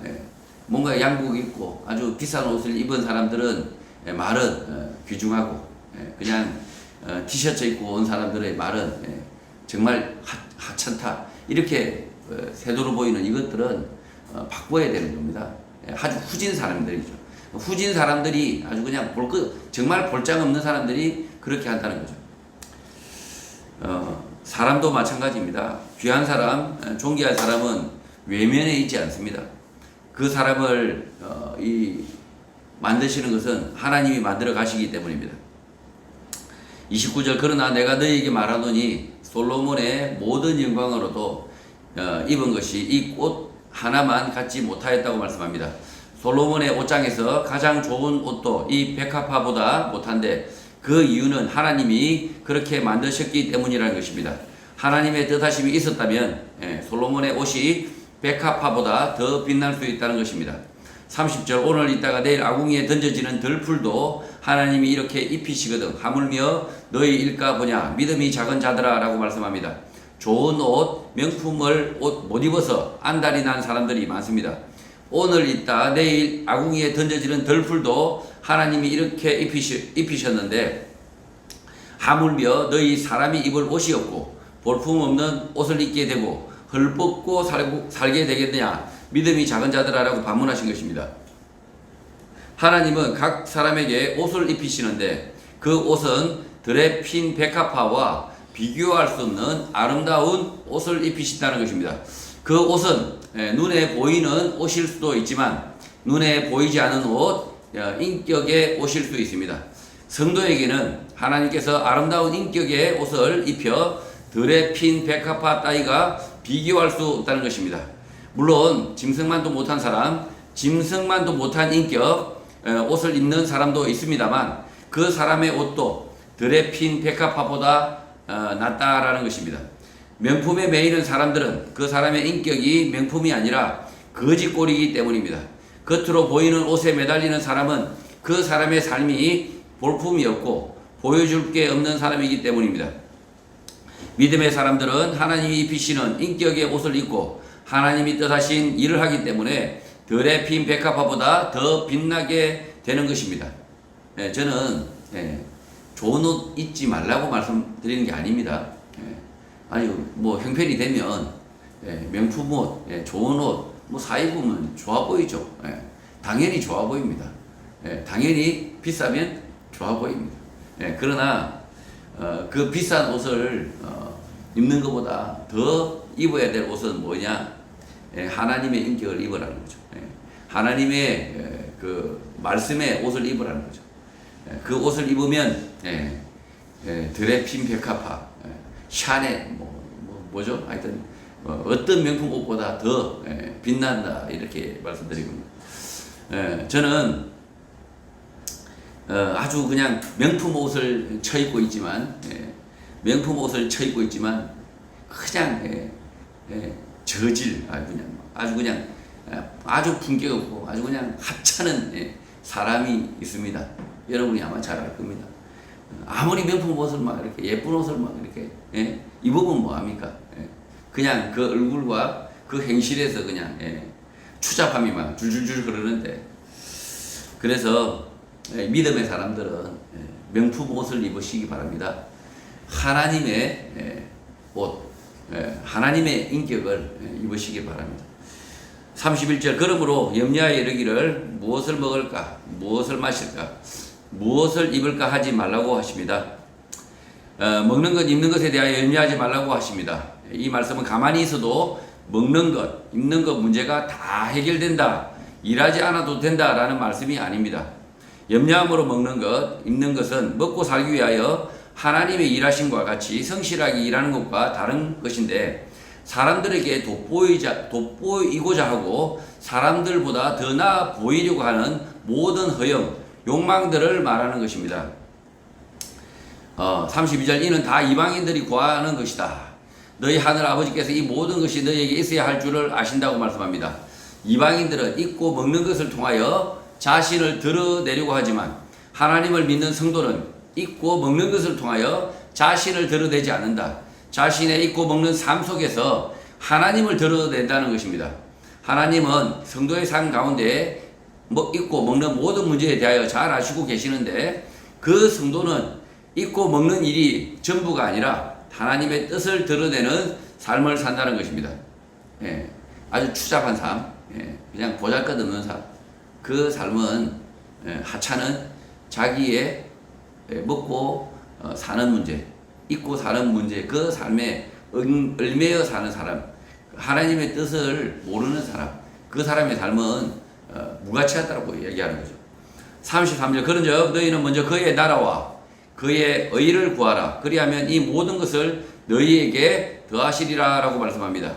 뭔가 양복 입고 아주 비싼 옷을 입은 사람들은 말은 귀중하고 그냥 티셔츠 입고 온 사람들의 말은 정말 하찮다 이렇게 태도로 보이는 이것들은 바꿔야 되는 겁니다. 아주 후진 사람들이죠. 후진 사람들이 아주 그냥 정말 볼장 없는 사람들이 그렇게 한다는 거죠. 사람도 마찬가지입니다. 귀한 사람, 존귀한 사람은 외면에 있지 않습니다. 그 사람을 만드시는 것은 하나님이 만들어 가시기 때문입니다. 29절 그러나 내가 너희에게 말하노니 솔로몬의 모든 영광으로도 입은 것이 이 꽃 하나만 갖지 못하였다고 말씀합니다. 솔로몬의 옷장에서 가장 좋은 옷도 이 백합화보다 못한데 그 이유는 하나님이 그렇게 만드셨기 때문이라는 것입니다. 하나님의 뜻하심이 있었다면 솔로몬의 옷이 백합화보다 더 빛날 수 있다는 것입니다. 30절 오늘 있다가 내일 아궁이에 던져지는 들풀도 하나님이 이렇게 입히시거든 하물며 너희 일까 보냐 믿음이 작은 자들아 라고 말씀합니다. 좋은 옷, 명품을 옷 못 입어서 안달이 난 사람들이 많습니다. 오늘 있다 내일 아궁이에 던져지는 덜풀도 하나님이 이렇게 입히셨는데 하물며 너희 사람이 입을 옷이 없고 볼품없는 옷을 입게 되고 헐벗고 살게 되겠느냐 믿음이 작은 자들아라고 반문하신 것입니다. 하나님은 각 사람에게 옷을 입히시는데 그 옷은 들에 핀 백합화와 비교할 수 없는 아름다운 옷을 입히신다는 것입니다. 그 옷은 눈에 보이는 옷일 수도 있지만 눈에 보이지 않은 옷, 인격의 옷일 수 있습니다. 성도에게는 하나님께서 아름다운 인격의 옷을 입혀 들에 핀 백합화 따위가 비교할 수 없다는 것입니다. 물론 짐승만도 못한 사람, 짐승만도 못한 인격 옷을 입는 사람도 있습니다만 그 사람의 옷도 들에 핀 백합화보다 낫다라는 것입니다. 명품에 매이는 사람들은 그 사람의 인격이 명품이 아니라 거짓꼴이기 때문입니다. 겉으로 보이는 옷에 매달리는 사람은 그 사람의 삶이 볼품이 없고 보여줄 게 없는 사람이기 때문입니다. 믿음의 사람들은 하나님이 입히시는 인격의 옷을 입고 하나님이 뜻하신 일을 하기 때문에 덜에 핀 백합화보다 더 빛나게 되는 것입니다. 저는 좋은 옷 입지 말라고 말씀드리는 게 아닙니다. 아니 뭐 형편이 되면 명품 옷, 좋은 옷 뭐 사 입으면 좋아 보이죠. 당연히 좋아 보입니다. 당연히 비싸면 좋아 보입니다. 그러나 그 비싼 옷을 입는 것보다 더 입어야 될 옷은 뭐냐? 하나님의 인격을 입으라는 거죠. 하나님의 그 말씀의 옷을 입으라는 거죠. 그 옷을 입으면 드레 핀 백합화, 샤넬 뭐죠? 하여튼 어떤 명품 옷보다 더 빛난다 이렇게 말씀드리고 저는 아주 그냥 명품 옷을 쳐입고 있지만 명품 옷을 쳐입고 있지만 그냥 저질 아주 그냥 아주 품격 없고 아주 그냥 하찮은 사람이 있습니다. 여러분이 아마 잘 알 겁니다. 아무리 명품 옷을 막 이렇게 예쁜 옷을 막 이렇게 입으면 뭐합니까? 그냥 그 얼굴과 그 행실에서 그냥 추잡함이 막 줄줄줄 흐르는데 그래서 믿음의 사람들은 명품 옷을 입으시기 바랍니다. 하나님의 옷, 하나님의 인격을 입으시기 바랍니다. 31절 그러므로 염려하여 이르기를 무엇을 먹을까 무엇을 마실까 무엇을 입을까 하지 말라고 하십니다. 먹는 것 입는 것에 대하여 염려하지 말라고 하십니다. 이 말씀은 가만히 있어도 먹는 것 입는 것 문제가 다 해결된다 일하지 않아도 된다라는 말씀이 아닙니다. 염려함으로 먹는 것 입는 것은 먹고 살기 위하여 하나님의 일하심과 같이 성실하게 일하는 것과 다른 것인데 사람들에게 돋보이고자 하고 사람들보다 더 나아 보이려고 하는 모든 허영, 욕망들을 말하는 것입니다. 32절 이는 다 이방인들이 구하는 것이다. 너희 하늘 아버지께서 이 모든 것이 너희에게 있어야 할 줄을 아신다고 말씀합니다. 이방인들은 입고 먹는 것을 통하여 자신을 드러내려고 하지만 하나님을 믿는 성도는 입고 먹는 것을 통하여 자신을 드러내지 않는다. 자신의 입고 먹는 삶 속에서 하나님을 드러낸다는 것입니다. 하나님은 성도의 삶 가운데 입고 먹는 모든 문제에 대하여 잘 아시고 계시는데 그 성도는 입고 먹는 일이 전부가 아니라 하나님의 뜻을 드러내는 삶을 산다는 것입니다. 아주 추잡한 삶, 그냥 보잘것없는 삶. 그 삶은 하찮은 자기의 먹고 사는 문제, 입고 사는 문제, 그 삶에 얽매여 사는 사람, 하나님의 뜻을 모르는 사람, 그 사람의 삶은 무가치하다고 얘기하는 거죠. 33절 그런즉 너희는 먼저 그의 나라와 그의 의를 구하라. 그리하면 이 모든 것을 너희에게 더하시리라 라고 말씀합니다.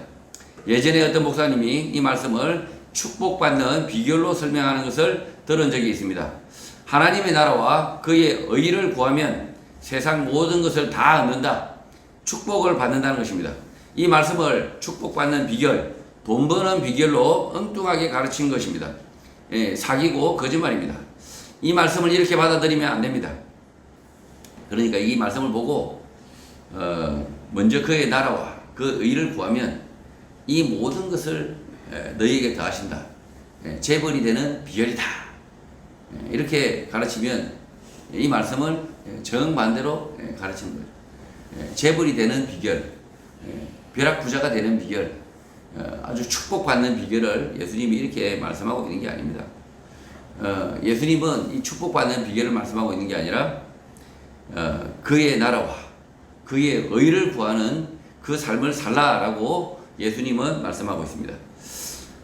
예전에 어떤 목사님이 이 말씀을 축복받는 비결로 설명하는 것을 들은 적이 있습니다. 하나님의 나라와 그의 의를 구하면 세상 모든 것을 다 얻는다. 축복을 받는다는 것입니다. 이 말씀을 축복받는 비결, 돈 버는 비결로 엉뚱하게 가르친 것입니다. 사기고 거짓말입니다. 이 말씀을 이렇게 받아들이면 안 됩니다. 그러니까 이 말씀을 보고 먼저 그의 나라와 그 의를 구하면 이 모든 것을 너희에게 더하신다. 재벌이 되는 비결이다. 이렇게 가르치면 이 말씀을 정반대로 가르치는 거예요. 재벌이 되는 비결, 벼락부자가 되는 비결, 아주 축복받는 비결을 예수님이 이렇게 말씀하고 있는 게 아닙니다. 예수님은 이 축복받는 비결을 말씀하고 있는 게 아니라 그의 나라와 그의 의를 구하는 그 삶을 살라라고 예수님은 말씀하고 있습니다.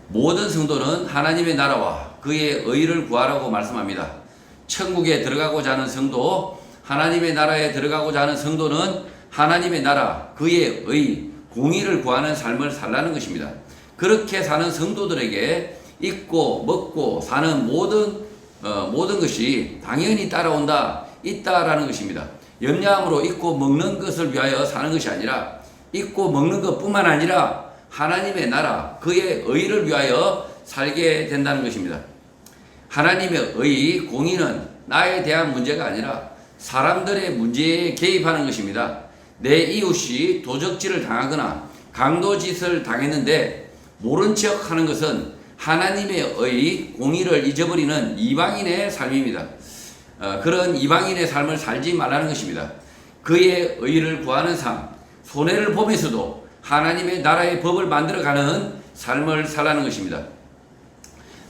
모든 성도는 하나님의 나라와 그의 의를 구하라고 말씀합니다. 천국에 들어가고자 하는 성도, 하나님의 나라에 들어가고자 하는 성도는 하나님의 나라, 그의 의, 공의를 구하는 삶을 살라는 것입니다. 그렇게 사는 성도들에게 입고 먹고 사는 모든 것이 당연히 따라온다, 있다라는 것입니다. 염려함으로 입고 먹는 것을 위하여 사는 것이 아니라 입고 먹는 것뿐만 아니라 하나님의 나라, 그의 의를 위하여 살게 된다는 것입니다. 하나님의 의, 공의는 나에 대한 문제가 아니라 사람들의 문제에 개입하는 것입니다. 내 이웃이 도적질을 당하거나 강도짓을 당했는데 모른 척 하는 것은 하나님의 의, 공의를 잊어버리는 이방인의 삶입니다. 그런 이방인의 삶을 살지 말라는 것입니다. 그의 의를 구하는 삶, 손해를 보면서도 하나님의 나라의 법을 만들어가는 삶을 살라는 것입니다.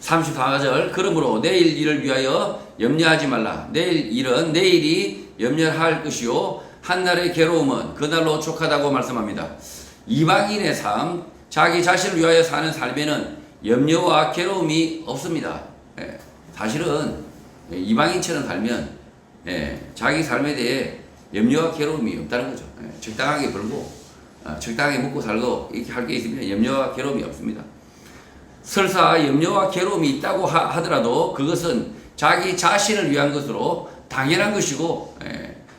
34절, 그러므로 내일 일을 위하여 염려하지 말라. 내일 일은 내일이 염려할 것이요 한날의 괴로움은 그날로 족하다고 말씀합니다. 이방인의 삶, 자기 자신을 위하여 사는 삶에는 염려와 괴로움이 없습니다. 사실은 이방인처럼 살면 자기 삶에 대해 염려와 괴로움이 없다는 거죠. 적당하게 벌고 적당하게 먹고 살고 이렇게 할 게 있으면 염려와 괴로움이 없습니다. 설사 염려와 괴로움이 있다고 하더라도 그것은 자기 자신을 위한 것으로 당연한 것이고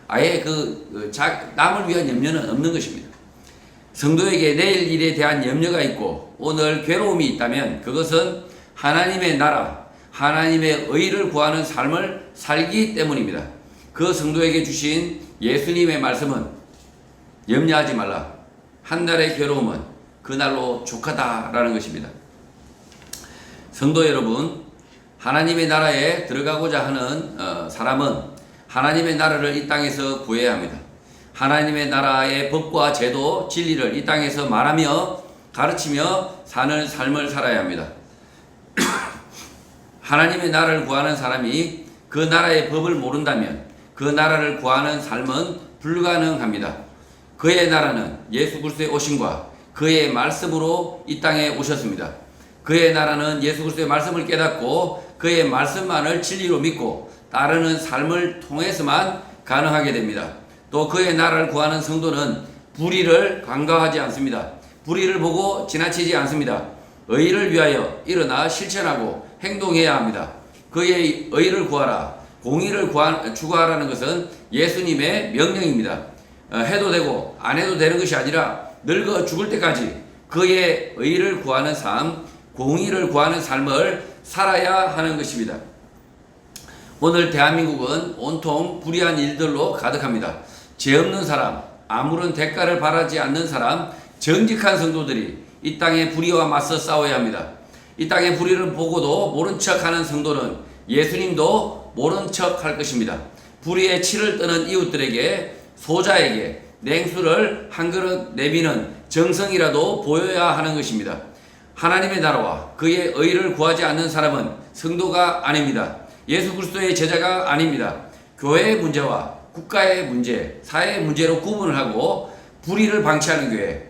아예 남을 위한 염려는 없는 것입니다. 성도에게 내일 일에 대한 염려가 있고 오늘 괴로움이 있다면 그것은 하나님의 나라, 하나님의 의를 구하는 삶을 살기 때문입니다. 그 성도에게 주신 예수님의 말씀은 염려하지 말라. 한날의 괴로움은 그날로 족하다라는 것입니다. 성도 여러분, 하나님의 나라에 들어가고자 하는 사람은 하나님의 나라를 이 땅에서 구해야 합니다. 하나님의 나라의 법과 제도, 진리를 이 땅에서 말하며 가르치며 사는 삶을 살아야 합니다. 하나님의 나라를 구하는 사람이 그 나라의 법을 모른다면 그 나라를 구하는 삶은 불가능합니다. 그의 나라는 예수 그리스도의 오심과 그의 말씀으로 이 땅에 오셨습니다. 그의 나라는 예수 그리스도의 말씀을 깨닫고 그의 말씀만을 진리로 믿고 따르는 삶을 통해서만 가능하게 됩니다. 또 그의 나라를 구하는 성도는 불의를 간과하지 않습니다. 불의를 보고 지나치지 않습니다. 의를 위하여 일어나 실천하고 행동해야 합니다. 그의 의를 구하라, 공의를 추구하라는 것은 예수님의 명령입니다. 해도 되고 안 해도 되는 것이 아니라 늙어 죽을 때까지 그의 의를 구하는 삶, 공의를 구하는 삶을 살아야 하는 것입니다. 오늘 대한민국은 온통 불의한 일들로 가득합니다. 죄 없는 사람, 아무런 대가를 바라지 않는 사람, 정직한 성도들이 이 땅의 불의와 맞서 싸워야 합니다. 이 땅의 불의를 보고도 모른 척하는 성도는 예수님도 모른 척할 것입니다. 불의의 치를 뜨는 이웃들에게, 소자에게 냉수를 한 그릇 내미는 정성이라도 보여야 하는 것입니다. 하나님의 나라와 그의 의를 구하지 않는 사람은 성도가 아닙니다. 예수 그리스도의 제자가 아닙니다. 교회의 문제와 국가의 문제, 사회의 문제로 구분을 하고 불의를 방치하는 교회,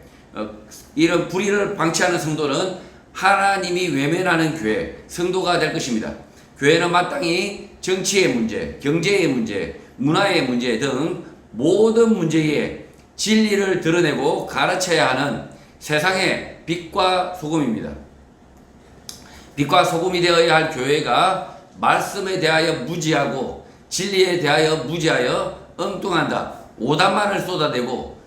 이런 불의를 방치하는 성도는 하나님이 외면하는 교회, 성도가 될 것입니다. 교회는 마땅히 정치의 문제, 경제의 문제, 문화의 문제 등 모든 문제에 진리를 드러내고 가르쳐야 하는 세상의 빛과 소금입니다. 빛과 소금이 되어야 할 교회가 말씀에 대하여 무지하고 진리에 대하여 무지하여 엉뚱한다, 오단만을 쏟아내고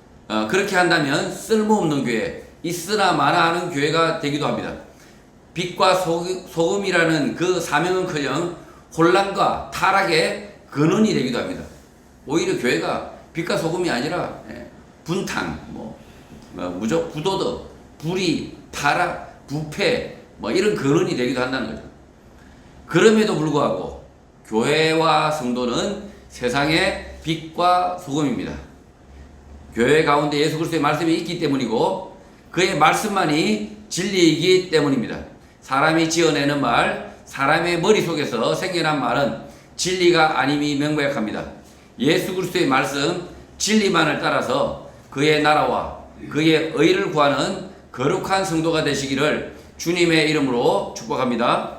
그렇게 한다면 쓸모없는 교회, 있으나 마나 하는 교회가 되기도 합니다. 빛과 소금이라는 그 사명은커녕 혼란과 타락의 근원이 되기도 합니다. 오히려 교회가 빛과 소금이 아니라 분탕, 부도덕, 불의, 타락, 부패 이런 근원이 되기도 한다는 거죠. 그럼에도 불구하고 교회와 성도는 세상의 빛과 소금입니다. 교회 가운데 예수 그리스도의 말씀이 있기 때문이고 그의 말씀만이 진리이기 때문입니다. 사람이 지어내는 말, 사람의 머릿속에서 생겨난 말은 진리가 아님이 명백합니다. 예수 그리스도의 말씀, 진리만을 따라서 그의 나라와 그의 의를 구하는 거룩한 성도가 되시기를 주님의 이름으로 축복합니다.